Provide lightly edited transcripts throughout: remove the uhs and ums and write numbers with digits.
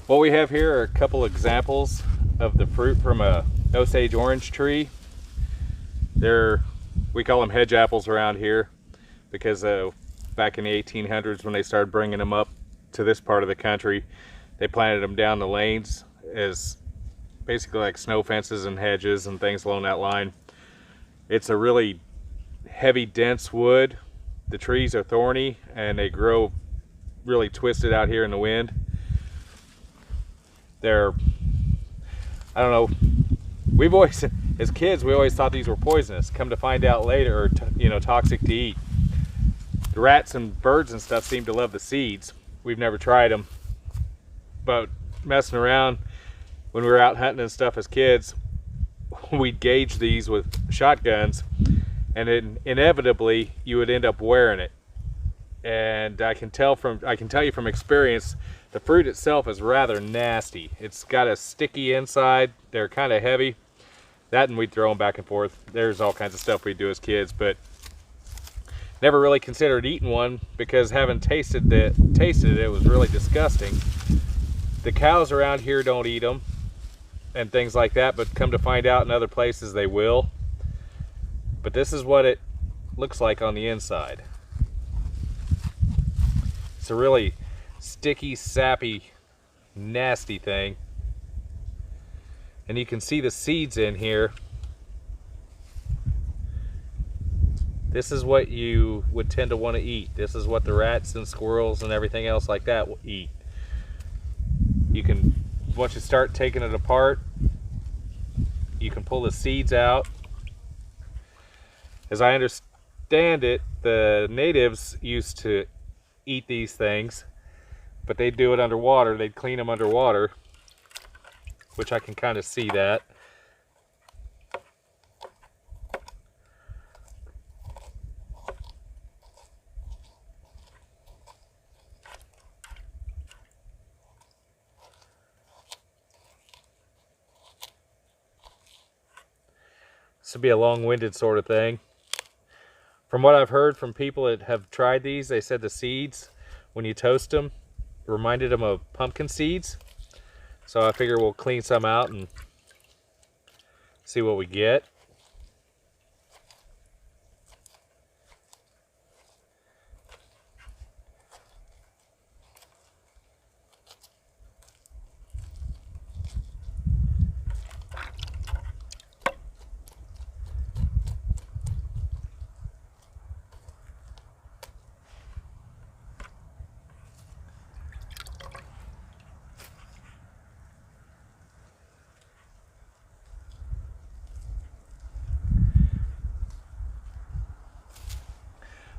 What we have here are a couple examples of the fruit from a Osage Orange tree. We call them hedge apples around here because back in the 1800s when they started bringing them up to this part of the country, they planted them down the lanes as basically like snow fences and hedges and things along that line. It's a really heavy, dense wood. The trees are thorny and they grow really twisted out here in the wind. I don't know, we've always, as kids, we always thought these were poisonous. Come to find out later, or toxic to eat. The rats and birds and stuff seem to love the seeds. We've never tried them, but messing around when we were out hunting and stuff as kids, we'd gauge these with shotguns, and then inevitably you would end up wearing it. And I can tell you from experience, the fruit itself is rather nasty. It's got a sticky inside. They're kind of heavy. That, and we'd throw them back and forth. There's all kinds of stuff we'd do as kids, but never really considered eating one because having tasted it, it was really disgusting. The cows around here don't eat them and things like that, but come to find out in other places they will. But this is what it looks like on the inside. It's a really sticky, sappy, nasty thing. And you can see the seeds in here. This is what you would tend to want to eat. This is what the rats and squirrels and everything else like that will eat. You can, once you start taking it apart, you can pull the seeds out. As I understand it, the natives used to eat these things, but they'd do it underwater. They'd clean them underwater, which I can kind of see that. This would be a long-winded sort of thing. From what I've heard from people that have tried these, they said the seeds, when you toast them, reminded them of pumpkin seeds. So I figure we'll clean some out and see what we get.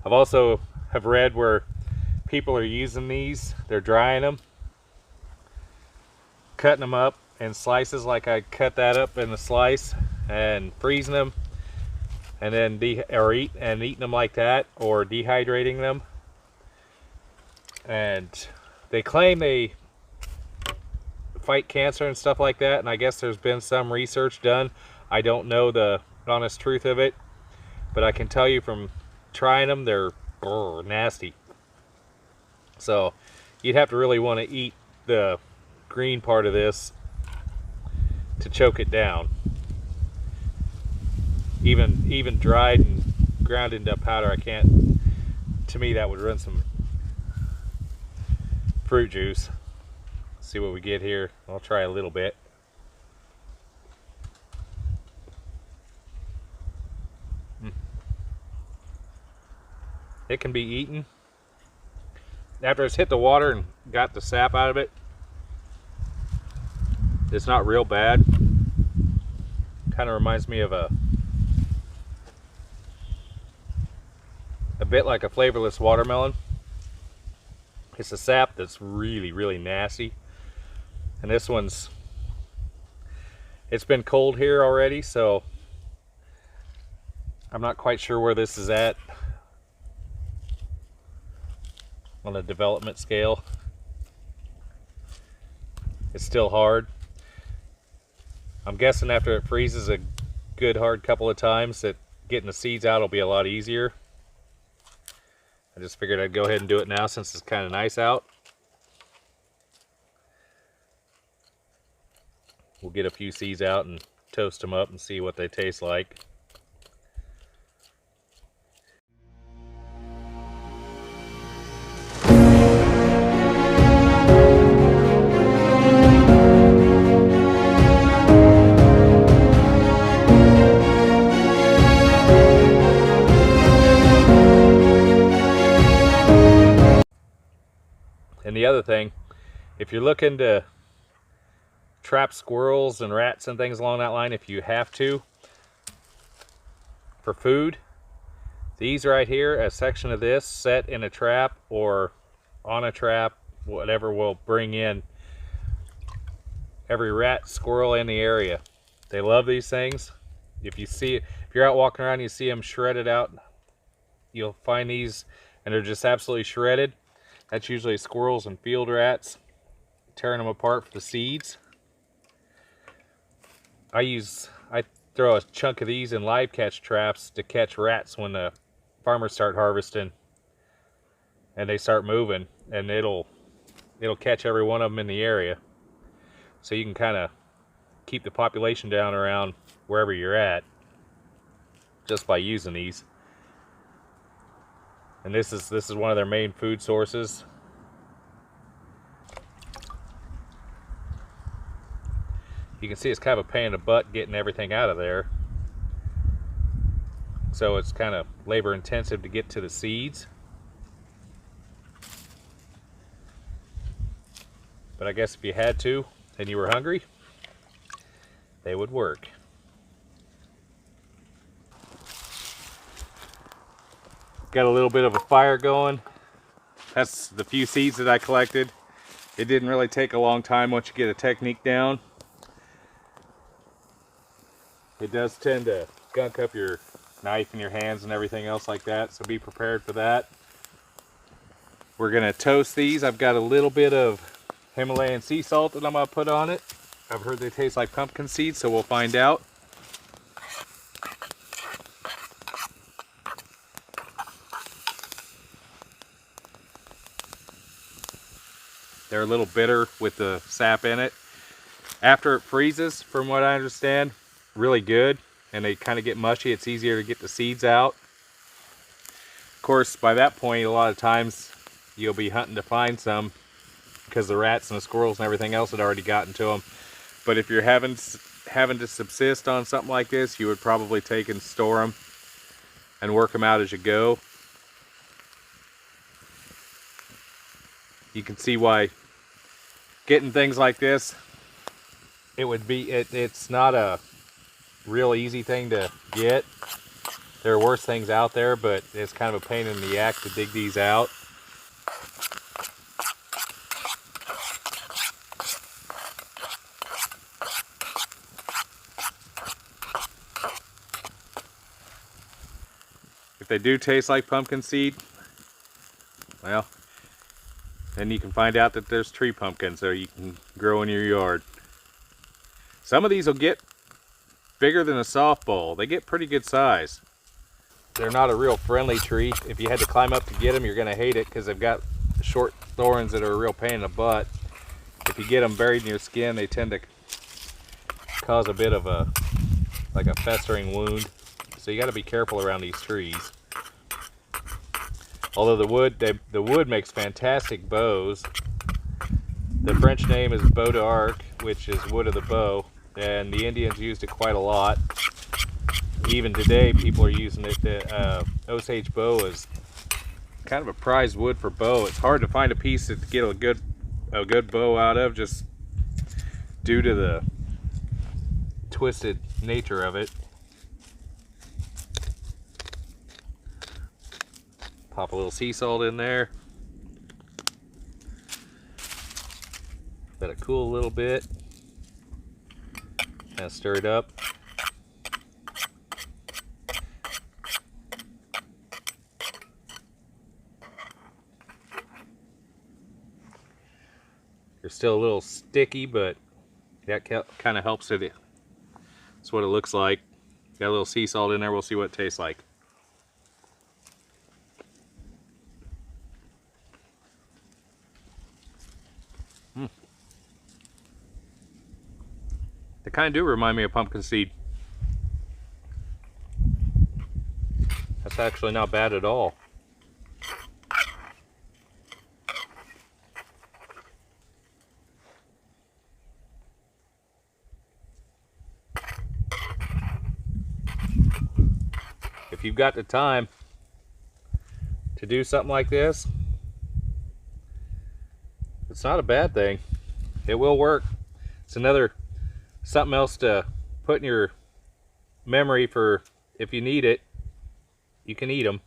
I've also have read where people are using these, they're drying them, cutting them up in slices like I cut that up in a slice, and freezing them, and then eating them like that, or dehydrating them. And they claim they fight cancer and stuff like that, and I guess there's been some research done. I don't know the honest truth of it, but I can tell you from trying them, they're nasty. So you'd have to really want to eat the green part of this to choke it down. Even dried and ground into powder, I can't. To me, that would run some fruit juice. Let's see what we get here. I'll try a little bit. It can be eaten. After it's hit the water and got the sap out of it, it's not real bad. Kind of reminds me of a bit like a flavorless watermelon. It's a sap that's really, really nasty. And this one's, it's been cold here already, so I'm not quite sure where this is at on a development scale. It's still hard. I'm guessing after it freezes a good hard couple of times that getting the seeds out will be a lot easier. I just figured I'd go ahead and do it now since it's kind of nice out. we'll get a few seeds out and toast them up and see what they taste like. And the other thing, if you're looking to trap squirrels and rats and things along that line, if you have to, for food, these right here, a section of this set in a trap or on a trap, whatever, will bring in every rat, squirrel in the area. They love these things. If you're out walking around and you see them shredded out, you'll find these and they're just absolutely shredded. That's usually squirrels and field rats tearing them apart for the seeds. I throw a chunk of these in live catch traps to catch rats when the farmers start harvesting and they start moving, and it'll catch every one of them in the area. So you can kind of keep the population down around wherever you're at just by using these. And this is one of their main food sources. You can see it's kind of a pain in the butt getting everything out of there. So it's kind of labor intensive to get to the seeds. But I guess if you had to and you were hungry, they would work. Got a little bit of a fire going. That's the few seeds that I collected. It didn't really take a long time once you get a technique down. It does tend to gunk up your knife and your hands and everything else like that, so be prepared for that. We're gonna toast these. I've got a little bit of Himalayan sea salt that I'm gonna put on it. I've heard they taste like pumpkin seeds, so we'll find out. They're a little bitter with the sap in it. After it freezes, from what I understand, really good, and they kind of get mushy. It's easier to get the seeds out. Of course, by that point, a lot of times you'll be hunting to find some because the rats and the squirrels and everything else had already gotten to them. But if you're having to subsist on something like this, you would probably take and store them and work them out as you go. You can see why getting things like this, it's not a real easy thing to get. There are worse things out there, but it's kind of a pain in the act to dig these out. If they do taste like pumpkin seed, well, then you can find out that there's tree pumpkins that you can grow in your yard. Some of these will get bigger than a softball. They get pretty good size. They're not a real friendly tree. If you had to climb up to get them, you're going to hate it because they've got short thorns that are a real pain in the butt. If you get them buried in your skin, they tend to cause a bit of a festering wound. So you got to be careful around these trees. Although the wood makes fantastic bows. The French name is bow d'arc, which is wood of the bow, and the Indians used it quite a lot. Even today, people are using it. The Osage bow is kind of a prized wood for bow. It's hard to find a piece to get a good bow out of, just due to the twisted nature of it. Pop a little sea salt in there. Let it cool a little bit. And stir it up. They're still a little sticky, but that kind of helps it. That's what it looks like. Got a little sea salt in there. We'll see what it tastes like. kind of do remind me of pumpkin seed. That's actually not bad at all. If you've got the time to do something like this, it's not a bad thing. It will work. It's another something else to put in your memory for if you need it, you can eat them.